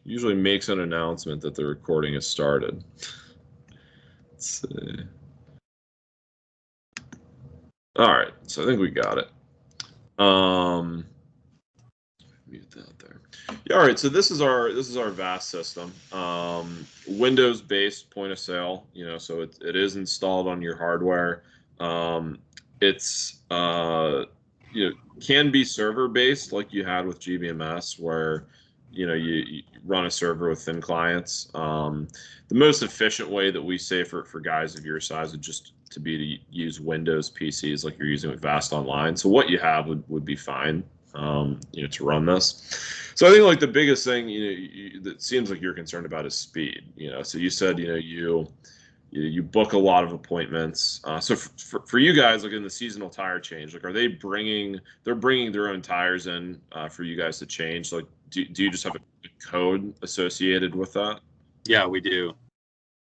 usually makes an announcement that the recording has started. Let's see. All right, so I think we got it. Mute that there. Yeah, all right. So this is our VAS system, Windows-based point of sale. So it is installed on your hardware. It's can be server-based like you had with GBMS, where you run a server with thin clients. The most efficient way that we say for guys of your size would just to be to use Windows PCs like you're using with Vast Online. So what you have would be fine. To run this. So I think like the biggest thing, that seems like you're concerned about is speed. So you said, you book a lot of appointments. So for you guys, like in the seasonal tire change, like are they bringing their own tires in for you guys to change? Like, do you just have a code associated with that? Yeah, we do.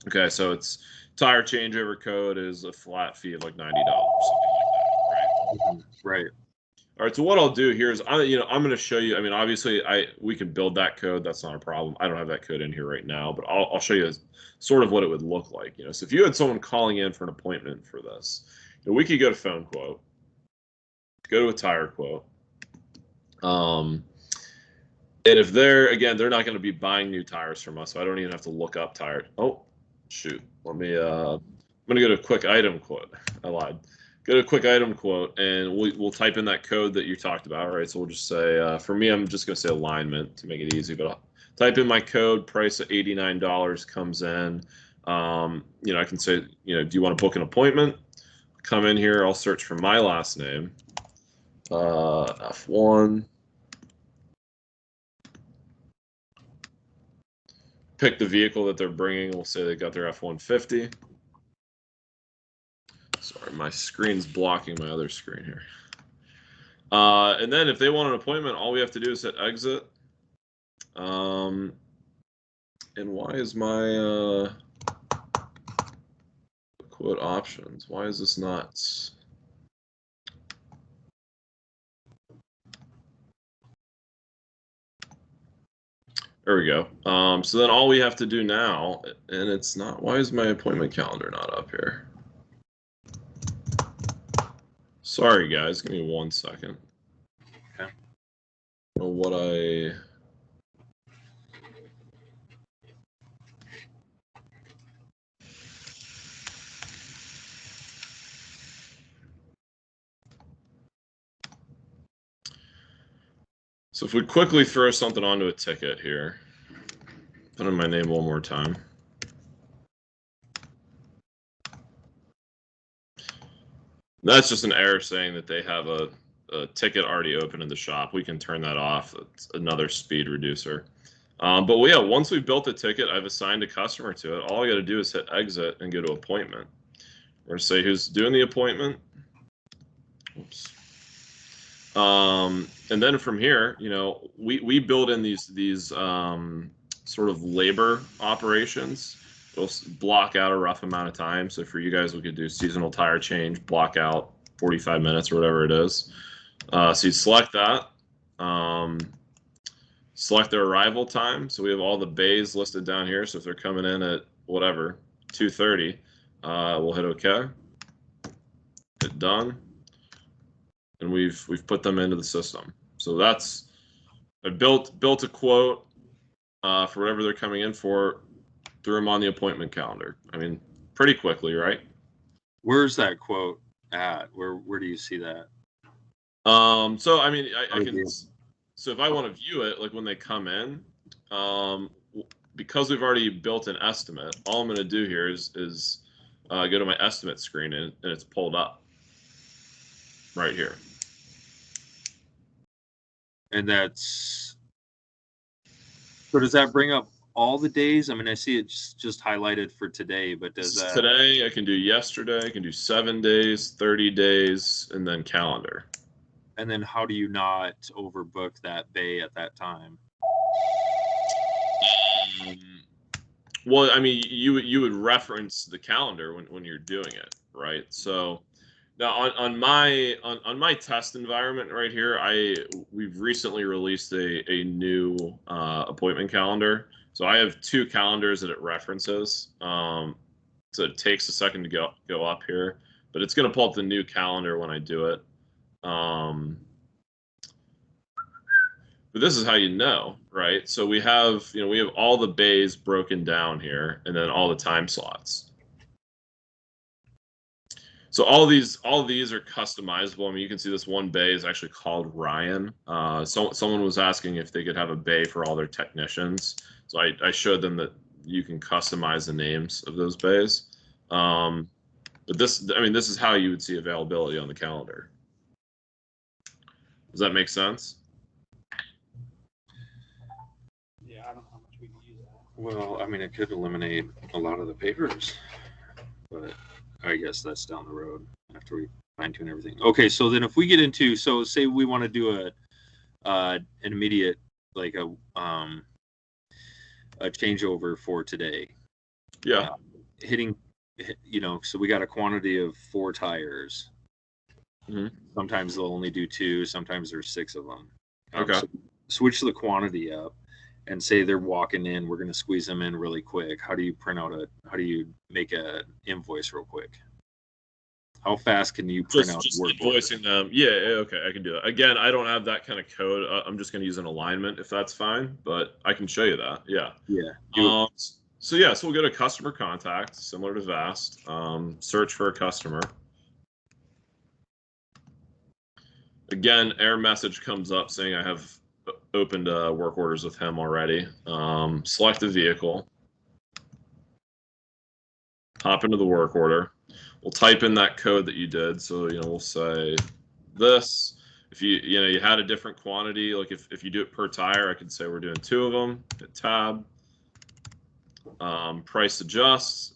Okay, so it's tire changeover code is a flat fee of like $90, something like that, right? Right. All right, so what I'll do here is I'm going to show you. I mean, obviously, we can build that code. That's not a problem. I don't have that code in here right now, but I'll show you sort of what it would look like. So if you had someone calling in for an appointment for this, we could go to phone quote, go to a tire quote, and if they're not going to be buying new tires from us, so I don't even have to look up tire. Oh, shoot. Let me. I'm going to go to a quick item quote. I lied. Go to a quick item quote, and we'll type in that code that you talked about, right? So we'll just say, for me, I'm just going to say alignment to make it easy, but I'll type in my code, price of $89 comes in. I can say, do you want to book an appointment? Come in here, I'll search for my last name, F1. Pick the vehicle that they're bringing. We'll say they got their F-150. Sorry, my screen's blocking my other screen here. And then if they want an appointment, all we have to do is hit exit. And why is my quote options? Why is this not? There we go. So then all we have to do now, and it's not. Why is my appointment calendar not up here? Sorry, guys. Give me 1 second. Okay. What I... So if we quickly throw something onto a ticket here, put in my name one more time. That's just an error saying that they have a ticket already open in the shop. We can turn that off. It's another speed reducer. But yeah, once we've built the ticket, I've assigned a customer to it. All I got to do is hit exit and go to appointment. We're going to say who's doing the appointment. Oops. And then from here, we build in these sort of labor operations. It'll block out a rough amount of time. So for you guys, we could do seasonal tire change, block out 45 minutes or whatever it is. So you select that. Select their arrival time. So we have all the bays listed down here. So if they're coming in at whatever, 2:30, we'll hit OK. Hit done. And we've put them into the system. So that's I built a quote for whatever they're coming in for. Threw them on the appointment calendar. I mean, pretty quickly, right? Where's that quote at? Where do you see that? So I mean, I can. So if I want to view it, like when they come in, because we've already built an estimate, all I'm going to do here is go to my estimate screen and it's pulled up right here. And that's. So does that bring up all the days? I mean, I see it just highlighted for today, but does that... Today, I can do yesterday, I can do 7 days, 30 days, and then calendar. And then how do you not overbook that bay at that time? Well, I mean, you would reference the calendar when you're doing it, right? So Now on my test environment right here, we've recently released a new appointment calendar. So I have two calendars that it references. So it takes a second to go up here, but it's going to pull up the new calendar when I do it. But this is how you know, right? So we have all the bays broken down here, and then all the time slots. So all of these are customizable. I mean, you can see this one bay is actually called Ryan. Someone was asking if they could have a bay for all their technicians. So I showed them that you can customize the names of those bays. But this is how you would see availability on the calendar. Does that make sense? Yeah, I don't know how much we can use that. Well, I mean, it could eliminate a lot of the papers, but I guess that's down the road after we fine tune everything. Okay, so then if we get into, so say we want to do an immediate, like a changeover for today. Yeah. So we got a quantity of 4 tires. Mhm. Sometimes they'll only do 2. Sometimes there's 6 of them. Okay. So switch the quantity up, and say they're walking in. We're going to squeeze them in really quick. How do you make a invoice real quick? How fast can you print out just work invoicing them? Yeah. Okay, I can do that. Again, I don't have that kind of code. I'm just going to use an alignment if that's fine, but I can show you that. Yeah. Yeah. So we'll go to customer contact, similar to Vast. Search for a customer. Again, error message comes up saying I have opened work orders with him already. Select a vehicle. Hop into the work order. We'll type in that code that you did. So we'll say this. If you had a different quantity, like if you do it per tire, I could say we're doing 2 of them. Hit tab. Price adjust.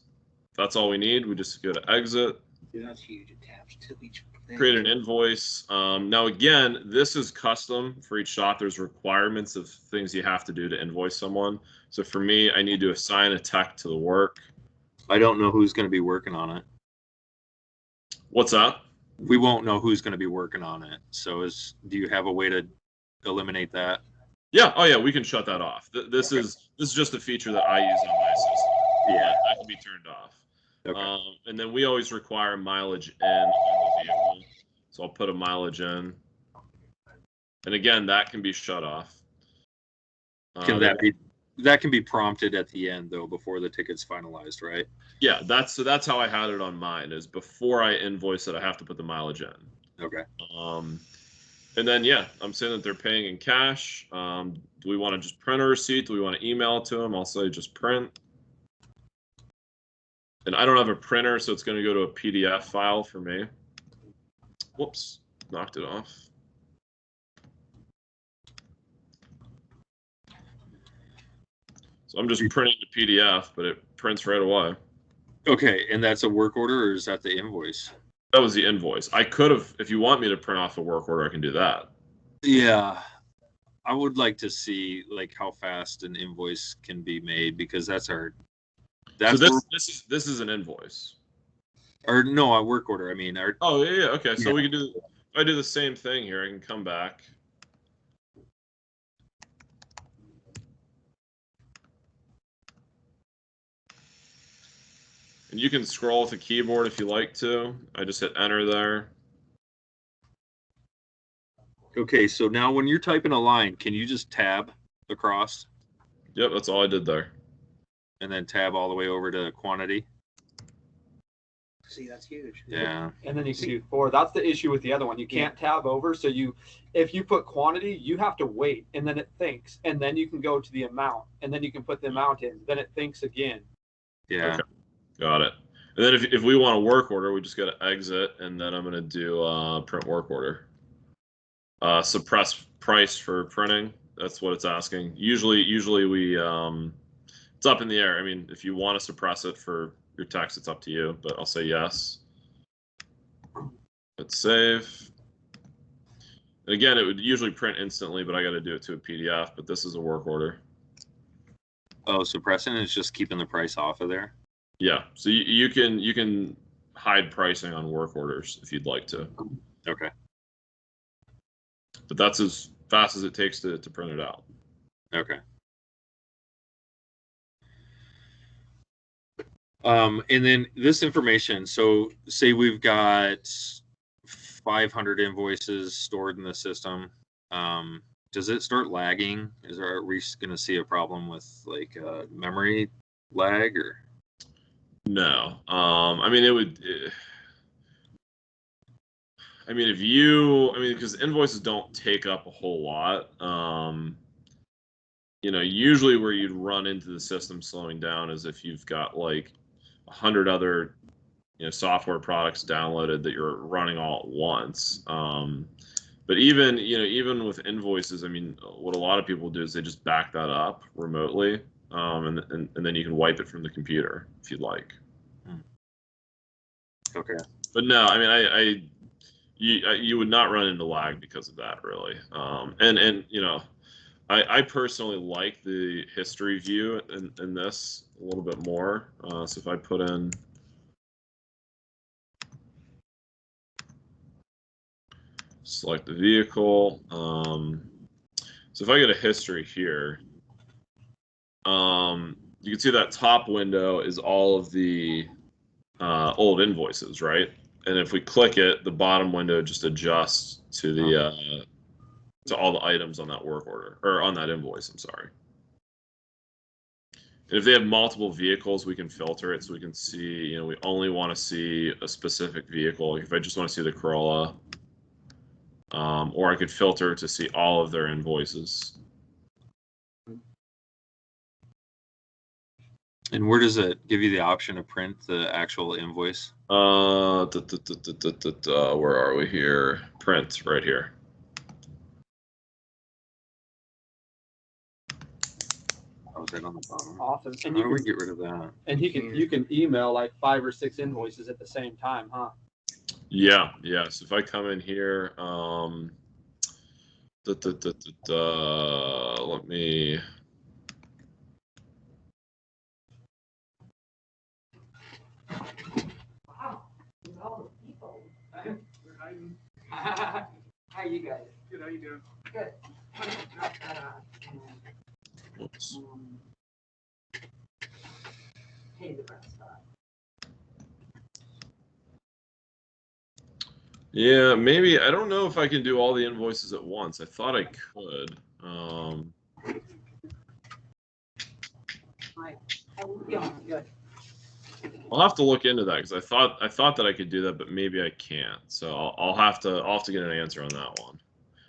If that's all we need, we just go to exit. Yeah, that's huge. It tabs to each thing. Create an invoice. Now again, this is custom for each shop. There's requirements of things you have to do to invoice someone. So for me, I need to assign a tech to the work. I don't know who's going to be working on it. What's that? We won't know who's going to be working on it. So do you have a way to eliminate that? Yeah. Oh yeah, we can shut that off. This is just a feature that I use on my system. Yeah. That can be turned off. Okay. And then we always require mileage in on the vehicle. So I'll put a mileage in. And again, that can be shut off. That can be prompted at the end though, before the ticket's finalized, right? Yeah, that's how I had it on mine. Is before I invoice it, I have to put the mileage in. Okay. And then I'm saying that they're paying in cash. Do we want to just print a receipt? Do we want to email it to them? I'll say just print. And I don't have a printer, so it's going to go to a PDF file for me. Whoops, knocked it off. So I'm just printing the PDF, but it prints right away. Okay, and that's a work order, or is that the invoice? That was the invoice. I could have, if you want me to print off a work order, I can do that. Yeah, I would like to see like how fast an invoice can be made, because that's so this is an invoice. Or no, a work order. I mean, oh yeah. Okay, so we can do. I do the same thing here. I can come back. And you can scroll with the keyboard if you like to. I just hit enter there. Okay, so now when you're typing a line, can you just tab across? Yep, that's all I did there. And then tab all the way over to quantity? See, that's huge. Yeah. And then you can do 4. That's the issue with the other one. You can't tab over. So if you put quantity, you have to wait, and then it thinks, and then you can go to the amount, and then you can put the amount in. Then it thinks again. Yeah. Okay. Got it. And then if we want a work order, we just got to exit, and then I'm going to do print work order. Suppress price for printing. That's what it's asking. Usually we it's up in the air. I mean, if you want to suppress it for your text, it's up to you, but I'll say yes. Hit save. And again, it would usually print instantly, but I got to do it to a PDF, but this is a work order. Oh, suppressing is just keeping the price off of there? Yeah. So you can hide pricing on work orders if you'd like to. Okay. But that's as fast as it takes to print it out. Okay. And then this information, so say we've got 500 invoices stored in the system. Does it start lagging? Are we going to see a problem with like memory lag or? No. I mean, it would. I mean, because invoices don't take up a whole lot. Usually where you'd run into the system slowing down is if you've got like 100 other, software products downloaded that you're running all at once. But even with invoices, I mean, what a lot of people do is they just back that up remotely, and then you can wipe it from the computer if you'd like. Okay. But no, I mean, you would not run into lag because of that, really. I personally like the history view in this a little bit more. So if I put in select the vehicle. So if I get a history here, you can see that top window is all of the old invoices, right? And if we click it, the bottom window just adjusts to the to all the items on that work order or on that invoice. I'm sorry. And if they have multiple vehicles, we can filter it so we can see. We only want to see a specific vehicle. Like if I just want to see the Corolla. Or I could filter to see all of their invoices. And where does it give you the option to print the actual invoice? Where are we here? Print right here. Oh, is that on the bottom? Awesome. And How do we get rid of that? And you can email like 5 or 6 invoices at the same time, huh? Yeah. So if I come in here, let me. Wow, look at all the people. How you guys? Good, how you doing? Good. Oops. Hey, the best spot. Yeah, maybe. I don't know if I can do all the invoices at once. I thought I could. Hi. How you doing? Good. I'll have to look into that because I thought that I could do that, but maybe I can't. So I'll have to get an answer on that one.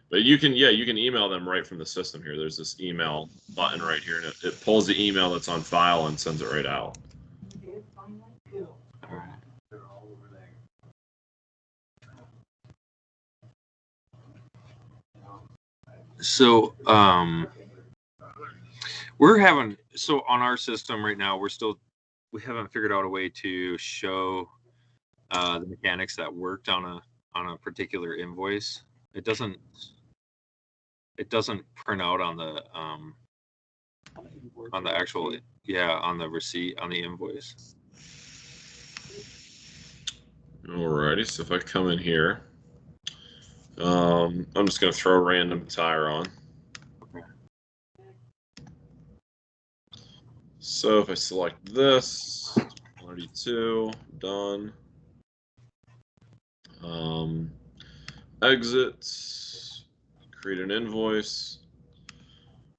But you can email them right from the system here. There's this email button right here, and it pulls the email that's on file and sends it right out. You did finally? Good. All right. They're all over there. So, on our system right now, we haven't figured out a way to show the mechanics that worked on a particular invoice. It doesn't print out on the actual, on the receipt, on the invoice. Alrighty, so if I come in here, I'm just going to throw a random tire on. So if I select this, 182, done. Exit, create an invoice,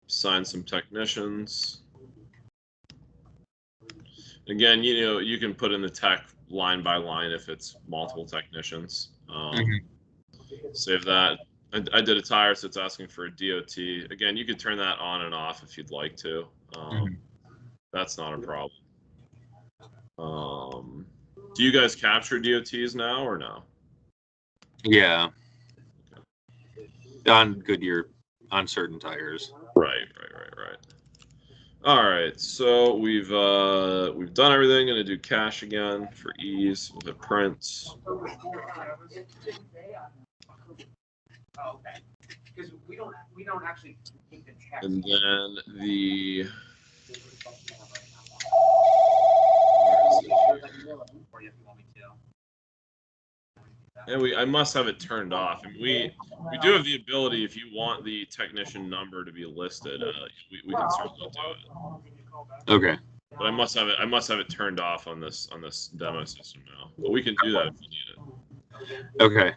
assign some technicians. Again, you can put in the tech line by line if it's multiple technicians. Save that. I did a tire, so it's asking for a DOT. Again, you could turn that on and off if you'd like to. That's not a problem. Do you guys capture DOTs now or no? Yeah. On Goodyear, on certain tires. Right. All right, so we've done everything. Going to do cash again for ease. We'll hit print. Oh, okay. Because we don't actually take the checks. And then the Or if you want me to. And I must have it turned off. And we do have the ability, if you want the technician number to be listed, we can certainly do it. Okay. But I must have it turned off on this demo system now. But we can do that if you need it. Okay.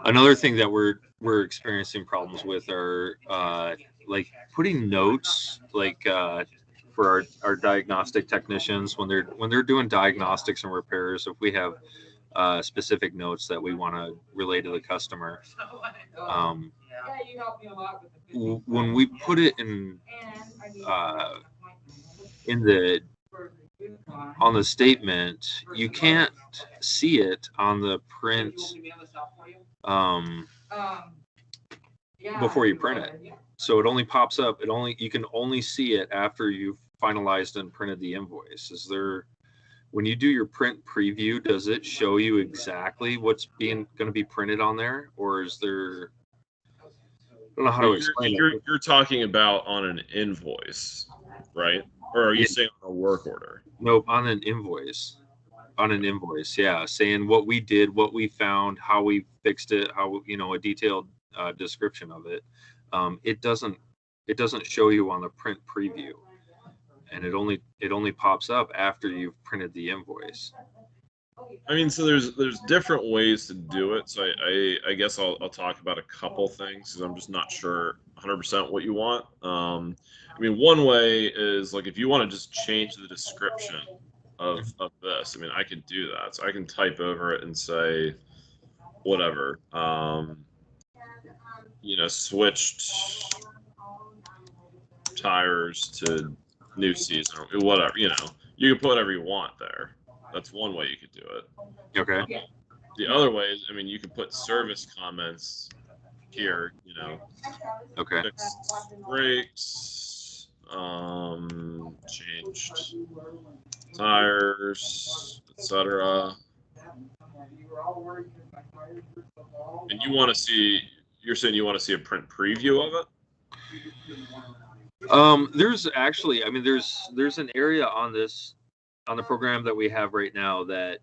Another thing that we're experiencing problems with are like putting notes like for our diagnostic technicians when they're doing diagnostics and repairs. If we have specific notes that we want to relay to the customer, when we put it in the on the statement, you can't see it on the print before you print it. So it only pops up. You can only see it after you've finalized and printed the invoice. When you do your print preview, does it show you exactly what's going to be printed on there, or is there? I don't know how to explain it. You're talking about on an invoice, right? Or are you saying on a work order? Nope, on an invoice. On an invoice, yeah, saying what we did, what we found, how we fixed it, how a detailed description of it. It doesn't show you on the print preview, and it only pops up after you've printed the invoice. I mean, so there's different ways to do it. So I guess I'll talk about a couple things because I'm just not sure 100% what you want. I mean, one way is like if you want to just change the description of this. I mean, I could do that. So I can type over it and say whatever. Switched tires to new season or whatever. You can put whatever you want there. That's one way you could do it. Okay. The other way is, I mean, you could put service comments here, Okay. Fixed brakes, changed tires, etc. And you're saying you want to see a print preview of it? There's actually, I mean, there's an area on the program that we have right now that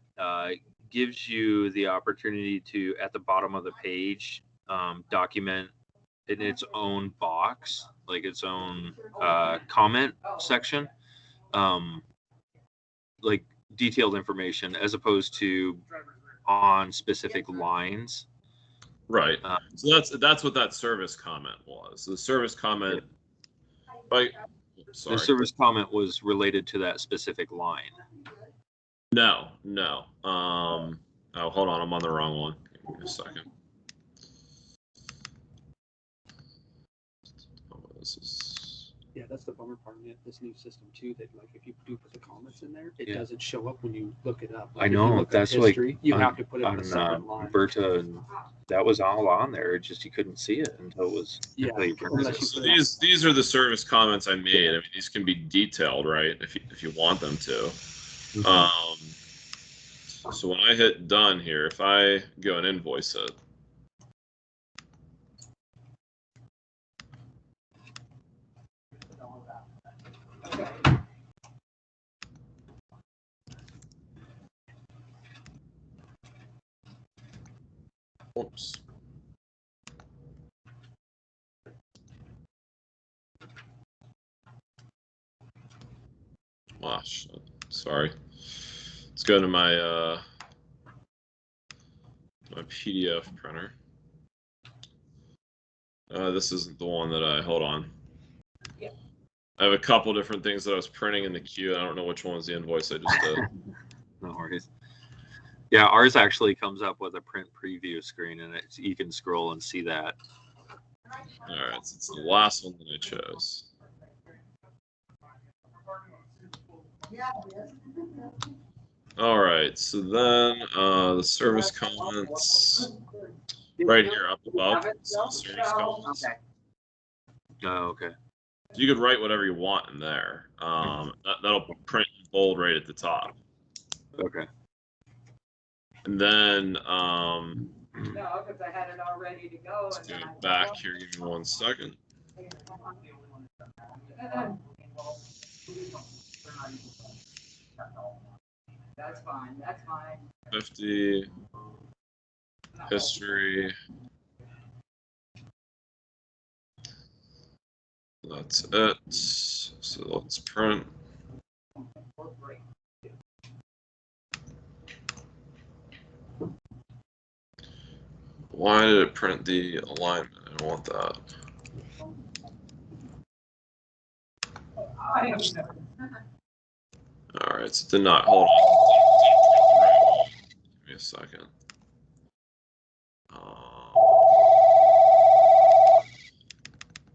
gives you the opportunity to, at the bottom of the page, document in its own box, like its own comment section, like detailed information as opposed to on specific lines. Right. So that's what that service comment was. The service comment. The service comment was related to that specific line. No. Oh, hold on. I'm on the wrong one. Give me a second. Yeah, that's the bummer part of this new system too. That like if you do put the comments in there, it doesn't show up when you look it up. Like, I know that's history, like you have to put it on a separate line. Berta, and that was all on there. It just you couldn't see it until it was. So these are the service comments I made. I mean, these can be detailed, right? If you want them to. Mm-hmm. So when I hit done here, if I go and invoice it. Oops. Oh, shit. Sorry. Let's go to my my PDF printer. This isn't the one that hold on. Yeah. I have a couple different things that I was printing in the queue. I don't know which one was the invoice I just did. No worries. Yeah, ours actually comes up with a print preview screen, and you can scroll and see that. All right, so it's the last one that I chose. All right, so then the service comments right here up above. So service comments. Oh, okay. You could write whatever you want in there. That'll print in bold right at the top. Okay. And then No, because I had it all ready to go. Let's go back here. Give me 1 second. That's fine. That's fine. 50. History. That's it. So let's print. Why did it print the alignment? I don't want that. All right, so it did not. Hold on.